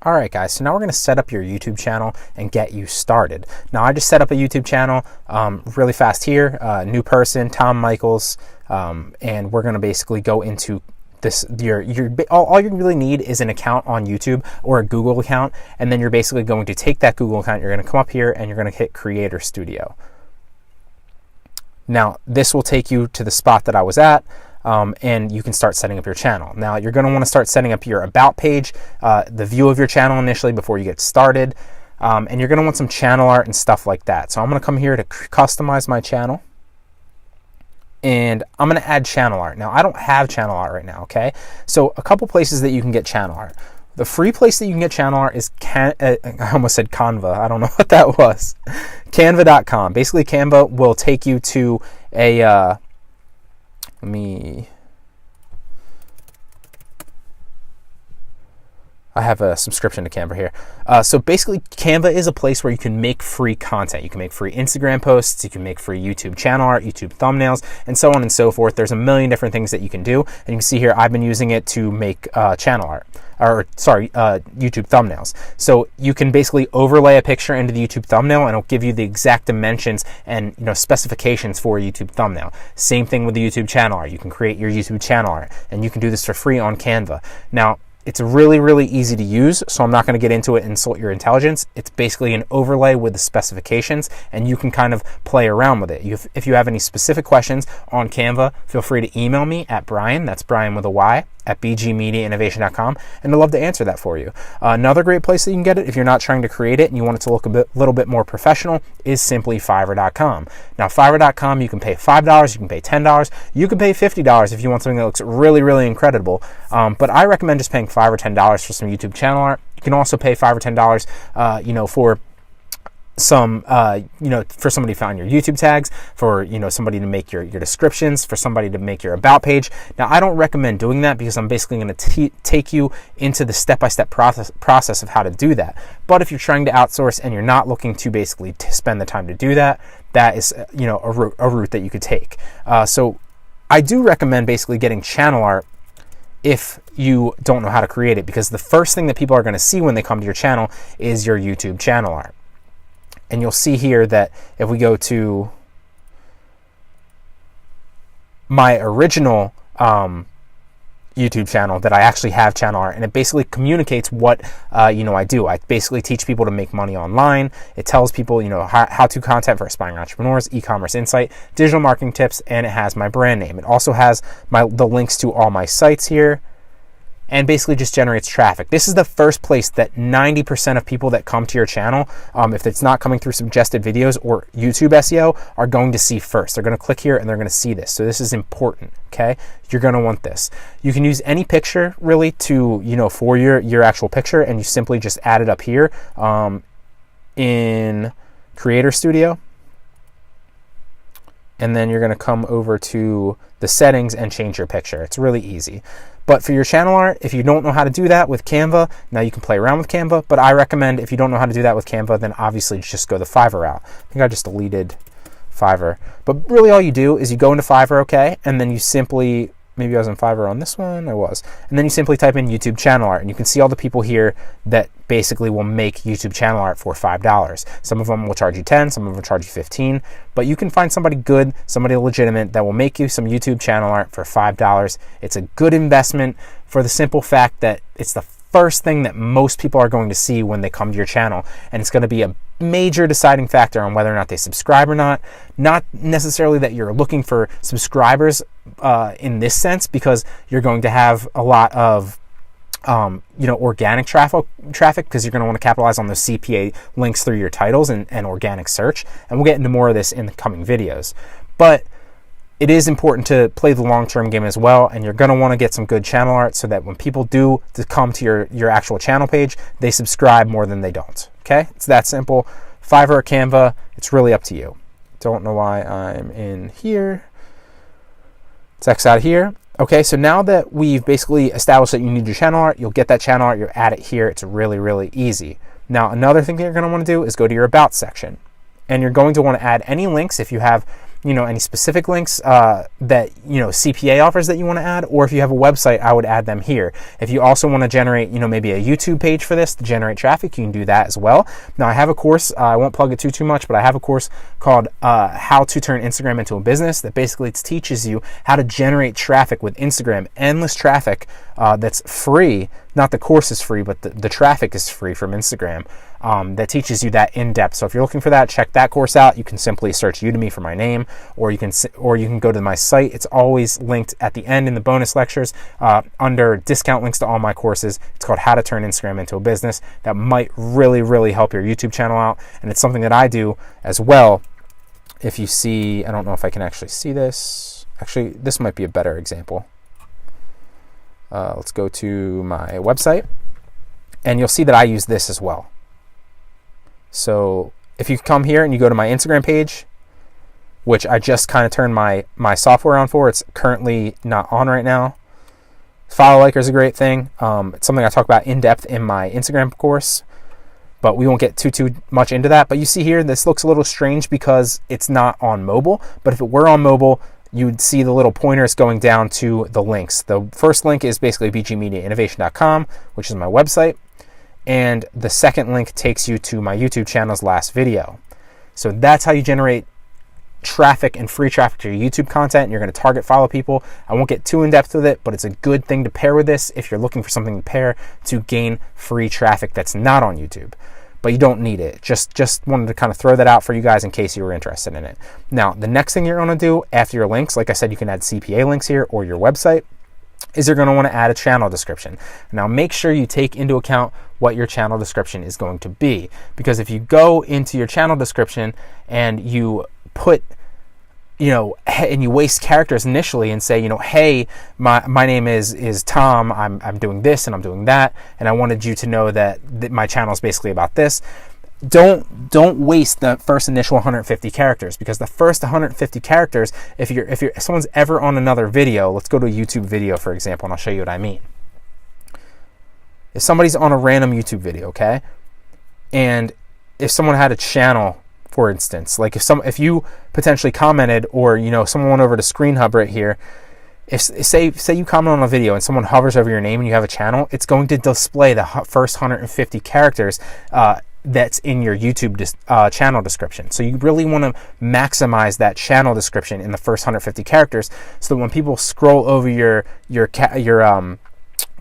All right, guys, so now we're going to set up your YouTube channel and get you started. Now, I just set up a YouTube channel really fast here, new person, Tom Michaels, and we're going to basically go into this. All you really need is an account on YouTube or a Google account, and then you're basically going to take that Google account, you're going to come up here, and you're going to hit Creator Studio. Now, this will take you to the spot that I was at. And you can start setting up your channel. Now, you're going to want to start setting up your about page, the view of your channel initially before you get started, and you're going to want some channel art and stuff like that. So I'm going to come here to customize my channel, and I'm going to add channel art. Now, I don't have channel art right now, okay? So a couple places that you can get channel art. The free place that you can get channel art is, I almost said Canva. I don't know what that was. Canva.com. Basically, Canva will take you to a... I have a subscription to Canva here. So basically, Canva is a place where you can make free content. You can make free Instagram posts, you can make free YouTube channel art, YouTube thumbnails, and so on and so forth. There's a million different things that you can do. And you can see here, I've been using it to make channel art, YouTube thumbnails. So you can basically overlay a picture into the YouTube thumbnail, and it'll give you the exact dimensions and specifications for a YouTube thumbnail. Same thing with the YouTube channel art. You can create your YouTube channel art, and you can do this for free on Canva. Now, it's really, really easy to use, so I'm not going to get into it and insult your intelligence. It's basically an overlay with the specifications, and you can kind of play around with it. If you have any specific questions on Canva, feel free to email me at Brian, that's Brian with a Y, at bgmediainnovation.com, and I'd love to answer that for you. Another great place that you can get it, if you're not trying to create it and you want it to look a little bit more professional, is simply Fiverr.com. Now, Fiverr.com, you can pay $5, you can pay $10, you can pay $50 if you want something that looks really, really incredible. But I recommend just paying $5 or $10 for some YouTube channel art. You can also pay $5 or $10, for some, for somebody to find your YouTube tags, for, somebody to make your descriptions, for somebody to make your about page. Now, I don't recommend doing that because I'm basically going to take you into the step-by-step process of how to do that. But if you're trying to outsource and you're not looking to basically spend the time to do that, that is, a route that you could take. So I do recommend basically getting channel art if you don't know how to create it, because the first thing that people are going to see when they come to your channel is your YouTube channel art. And you'll see here that if we go to my original YouTube channel, that I actually have channel art, and it basically communicates what I do. I basically teach people to make money online. It tells people how-to content for aspiring entrepreneurs, e-commerce insight, digital marketing tips, and it has my brand name. It also has the links to all my sites here, and basically just generates traffic. This is the first place that 90% of people that come to your channel, if it's not coming through suggested videos or YouTube SEO, are going to see first. They're going to click here and they're going to see this. So this is important, okay? You're going to want this. You can use any picture really to, for your actual picture, and you simply just add it up here in Creator Studio. And then you're going to come over to the settings and change your picture. It's really easy. But for your channel art, if you don't know how to do that with Canva, now you can play around with Canva, but I recommend if you don't know how to do that with Canva, then obviously just go the Fiverr route. I think I just deleted Fiverr. But really all you do is you go into Fiverr, okay, and then you simply, maybe I was in Fiverr on this one, I was. And then you simply type in YouTube channel art, and you can see all the people here that basically will make YouTube channel art for $5. Some of them will charge you $10, some of them will charge you $15, but you can find somebody good, somebody legitimate that will make you some YouTube channel art for $5. It's a good investment for the simple fact that it's the first thing that most people are going to see when they come to your channel, and it's going to be a major deciding factor on whether or not they subscribe or not. Not necessarily that you're looking for subscribers in this sense, because you're going to have a lot of organic traffic, because you're going to want to capitalize on those CPA links through your titles and organic search. And we'll get into more of this in the coming videos. But it is important to play the long-term game as well, and you're going to want to get some good channel art so that when people do come to your actual channel page, they subscribe more than they don't. Okay? It's that simple. Fiverr or Canva, it's really up to you. Don't know why I'm in here. Let's X out of here. Okay, so now that we've basically established that you need your channel art, you'll get that channel art, you'll add it here. It's really, really easy. Now, another thing that you're going to want to do is go to your About section. And you're going to want to add any links if you have any specific links that, CPA offers that you want to add, or if you have a website, I would add them here. If you also want to generate, maybe a YouTube page for this to generate traffic, you can do that as well. Now, I have a course, I won't plug it too much, but I have a course called How to Turn Instagram into a Business that basically teaches you how to generate traffic with Instagram, endless traffic that's free. Not the course is free, but the traffic is free from Instagram. That teaches you that in depth. So if you're looking for that, check that course out. You can simply search Udemy for my name, or you can go to my site. It's always linked at the end in the bonus lectures under discount links to all my courses. It's called How to Turn Instagram into a Business. That might really help your YouTube channel out, and it's something that I do as well. If you see, I don't know if I can actually see this. Actually, this might be a better example. Let's go to my website, and you'll see that I use this as well. So if you come here and you go to my Instagram page, which I just kind of turned my software on for, it's currently not on right now. Follow liker is a great thing. It's something I talk about in depth in my Instagram course, but we won't get too much into that. But you see here, this looks a little strange because it's not on mobile, but if it were on mobile, you would see the little pointers going down to the links. The first link is basically bgmediainnovation.com, which is my website. And the second link takes you to my YouTube channel's last video. So that's how you generate traffic and free traffic to your YouTube content. You're going to target follow people. I won't get too in depth with it, but it's a good thing to pair with this if you're looking for something to pair to gain free traffic that's not on YouTube. But you don't need it. Just wanted to kind of throw that out for you guys in case you were interested in it. Now, the next thing you're going to do after your links, like I said, you can add CPA links here or your website, is you're going to want to add a channel description. Now, make sure you take into account what your channel description is going to be, because if you go into your channel description and you put, and you waste characters initially and say, hey, my name is Tom, I'm doing this and I'm doing that, and I wanted you to know that my channel is basically about this. Don't waste the first initial 150 characters, because the first 150 characters, if someone's ever on another video, let's go to a YouTube video, for example, and I'll show you what I mean. If somebody's on a random YouTube video, okay, and if someone had a channel, for instance, like if you potentially commented, or someone went over to Screen Hub right here, if say you comment on a video and someone hovers over your name and you have a channel, it's going to display the first 150 characters that's in your YouTube channel description. So you really want to maximize that channel description in the first 150 characters, so that when people scroll over your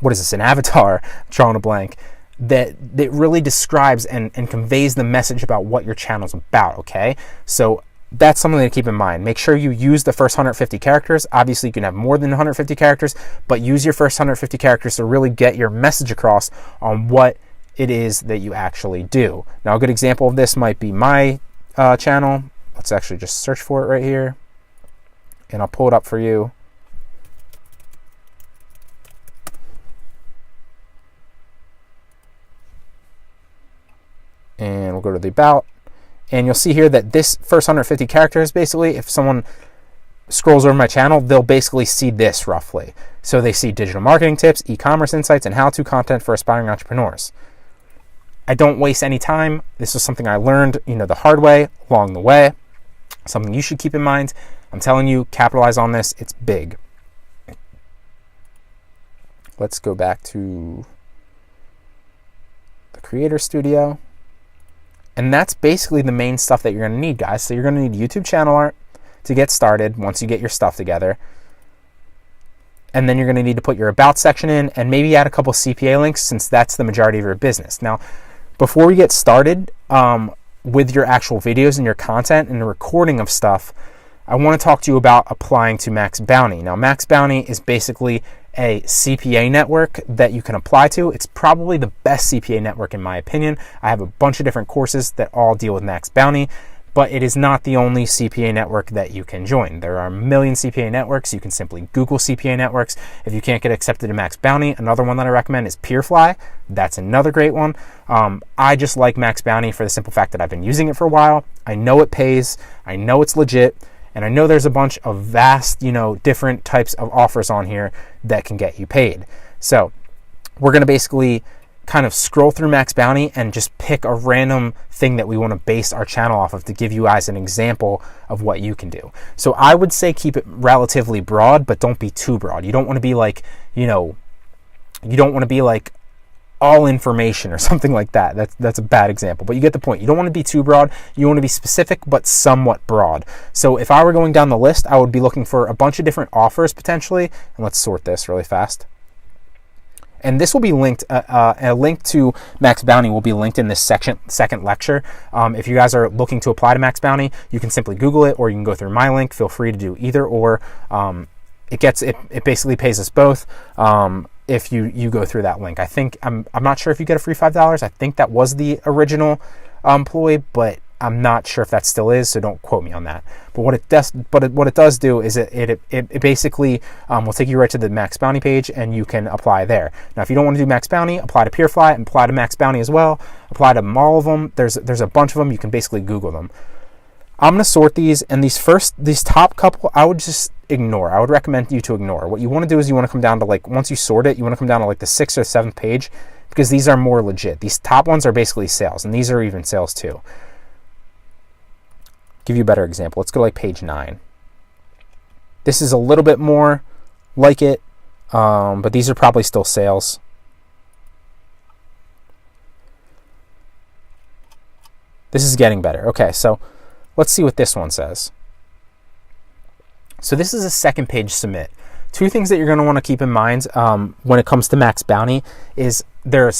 what is this, an avatar, I'm drawing a blank, that really describes and conveys the message about what your channel's about, okay? So that's something to keep in mind. Make sure you use the first 150 characters. Obviously, you can have more than 150 characters, but use your first 150 characters to really get your message across on what it is that you actually do. Now, a good example of this might be my channel. Let's actually just search for it right here, and I'll pull it up for you. And we'll go to the about, and you'll see here that this first 150 characters, basically, if someone scrolls over my channel, they'll basically see this roughly. So they see digital marketing tips, e-commerce insights, and how-to content for aspiring entrepreneurs. I don't waste any time. This is something I learned, the hard way along the way. Something you should keep in mind. I'm telling you, capitalize on this. It's big. Let's go back to the Creator Studio. And that's basically the main stuff that you're going to need, guys. So you're going to need YouTube channel art to get started once you get your stuff together. And then you're going to need to put your about section in, and maybe add a couple CPA links, since that's the majority of your business. Now, before we get started with your actual videos and your content and the recording of stuff, I want to talk to you about applying to Max Bounty. Now, Max Bounty is basically a CPA network that you can apply to. It's probably the best CPA network in my opinion. I have a bunch of different courses that all deal with Max Bounty, but it is not the only CPA network that you can join. There are a million CPA networks. You can simply Google CPA networks. If you can't get accepted to Max Bounty, another one that I recommend is Peerfly. That's another great one. I just like Max Bounty for the simple fact that I've been using it for a while. I know it pays. I know it's legit. And I know there's a bunch of vast, different types of offers on here that can get you paid. So we're going to basically kind of scroll through Max Bounty and just pick a random thing that we want to base our channel off of to give you guys an example of what you can do. So I would say keep it relatively broad, but don't be too broad. You don't want to be like, you don't want to be like all information or something like that. That's a bad example, but you get the point. You don't want to be too broad. You want to be specific, but somewhat broad. So if I were going down the list, I would be looking for a bunch of different offers potentially. And let's sort this really fast. And this will be linked, a link to Max Bounty will be linked in this second lecture. If you guys are looking to apply to Max Bounty, you can simply Google it, or you can go through my link. Feel free to do either or. It basically pays us both if you go through that link. I think, I'm not sure if you get a free $5. I think that was the original ploy, but I'm not sure if that still is, so don't quote me on that. But what it does do is it basically will take you right to the Max Bounty page, and you can apply there. Now, if you don't want to do Max Bounty, apply to PeerFly and apply to Max Bounty as well. Apply to all of them. There's a bunch of them. You can basically Google them. I'm going to sort these, and these top couple, I would just ignore. I would recommend you to ignore. What you want to do is you want to come down to, like, once you sort it, you want to come down to like the 6th or 7th page, because these are more legit. These top ones are basically sales, and these are even sales too. Give you a better example. Let's go to like page 9. This is a little bit more like it, but these are probably still sales. This is getting better. Okay, so let's see what this one says. So this is a second page submit. Two things that you're going to want to keep in mind when it comes to Max Bounty is there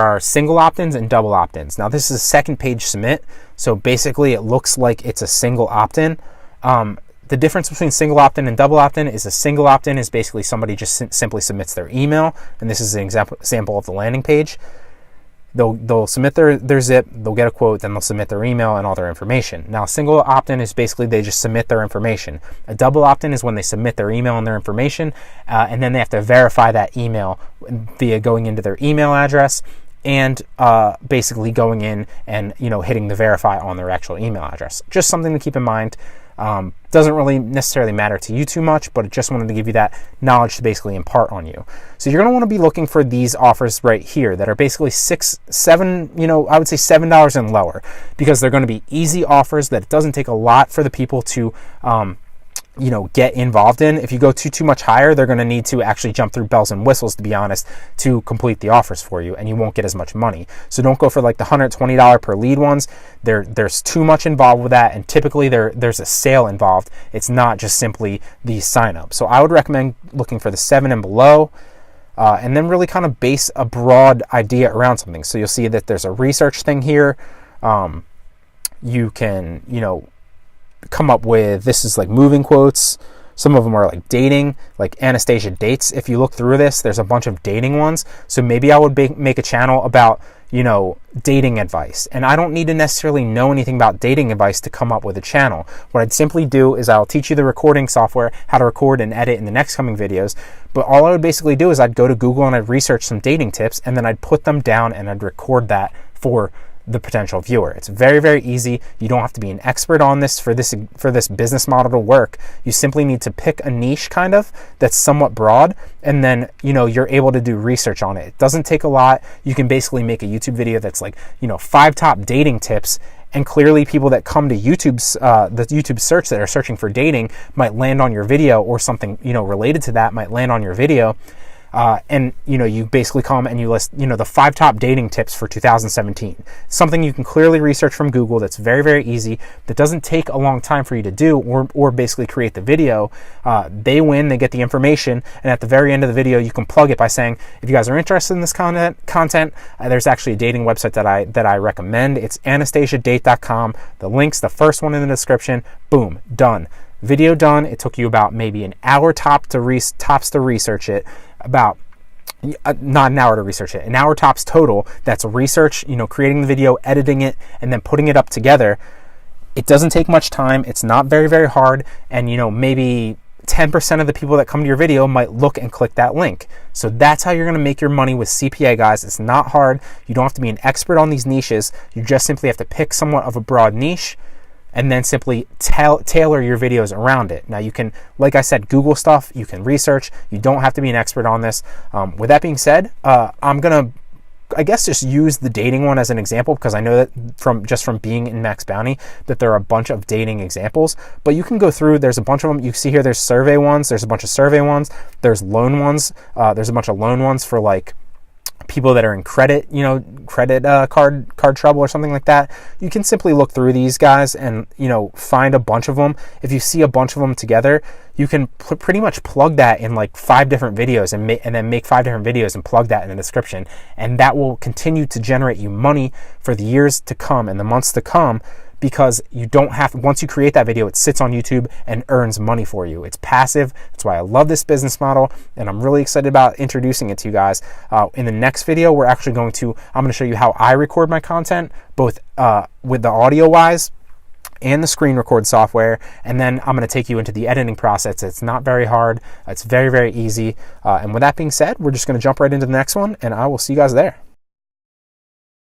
are single opt-ins and double opt-ins. Now, this is a second page submit, so basically it looks like it's a single opt-in. The difference between single opt-in and double opt-in is a single opt-in is basically somebody just simply submits their email, and this is an example of the landing page. They'll submit their zip, they'll get a quote, then they'll submit their email and all their information. Now, a single opt-in is basically they just submit their information. A double opt-in is when they submit their email and their information, and then they have to verify that email via going into their email address and basically going in and hitting the verify on their actual email address. Just something to keep in mind. Doesn't really necessarily matter to you too much, but just wanted to give you that knowledge to basically impart on you. So you're going to want to be looking for these offers right here that are basically $7, I would say $7 and lower, because they're going to be easy offers that it doesn't take a lot for the people to get involved in. If you go too much higher, they're going to need to actually jump through bells and whistles, to be honest, to complete the offers for you, and you won't get as much money. So don't go for like the $120 per lead ones. There's too much involved with that, and typically there's a sale involved. It's not just simply the sign up. So I would recommend looking for the 7 and below, and then really kind of base a broad idea around something. So you'll see that there's a research thing here. You can, come up with, this is like moving quotes. Some of them are like dating, like Anastasia dates. If you look through this, there's a bunch of dating ones. So maybe I would make a channel about, dating advice. And I don't need to necessarily know anything about dating advice to come up with a channel. What I'd simply do is I'll teach you the recording software, how to record and edit in the next coming videos. But all I would basically do is I'd go to Google and I'd research some dating tips, and then I'd put them down and I'd record that for the potential viewer. It's very, very easy. You don't have to be an expert on this for this business model to work. You simply need to pick a niche kind of that's somewhat broad, and then you're able to do research on it. It doesn't take a lot. You can basically make a YouTube video that's like 5 top dating tips, and clearly people that come to YouTube's the YouTube search that are searching for dating might land on your video, or something related to that might land on your video. And you basically come and you list the 5 top dating tips for 2017. Something you can clearly research from Google. That's very, very easy. That doesn't take a long time for you to do, or basically create the video. They win, they get the information, and at the very end of the video you can plug it by saying, if you guys are interested in this content, there's actually a dating website that I recommend. It's AnastasiaDate.com. The link's the first one in the description. Boom, done. Video done. It took you about maybe an hour tops to research it. About not an hour to research it, an hour tops total. That's research, creating the video, editing it, and then putting it up together. It doesn't take much time. It's not very, very hard. And maybe 10% of the people that come to your video might look and click that link. So that's how you're going to make your money with CPA, guys. It's not hard. You don't have to be an expert on these niches. You just simply have to pick somewhat of a broad niche, and then simply tailor your videos around it. Now you can, like I said, Google stuff, you can research. You don't have to be an expert on this. With that being said, I'm going to I guess just use the dating one as an example, because I know that from being in Max Bounty that there are a bunch of dating examples, but you can go through, there's a bunch of them. You see here, there's survey ones, there's a bunch of survey ones, there's loan ones, there's a bunch of loan ones for like people that are in credit, credit card trouble or something like that. You can simply look through these guys and, find a bunch of them. If you see a bunch of them together, you can pretty much plug that in like 5 different videos and then make 5 different videos and plug that in the description. And that will continue to generate you money for the years to come and the months to come, because you don't have, once you create that video, it sits on YouTube and earns money for you. It's passive. That's why I love this business model, and I'm really excited about introducing it to you guys. In the next video, I'm going to show you how I record my content, both with the audio wise and the screen record software, and then I'm going to take you into the editing process. It's not very hard. It's very, very easy. And with that being said, we're just going to jump right into the next one, and I will see you guys there.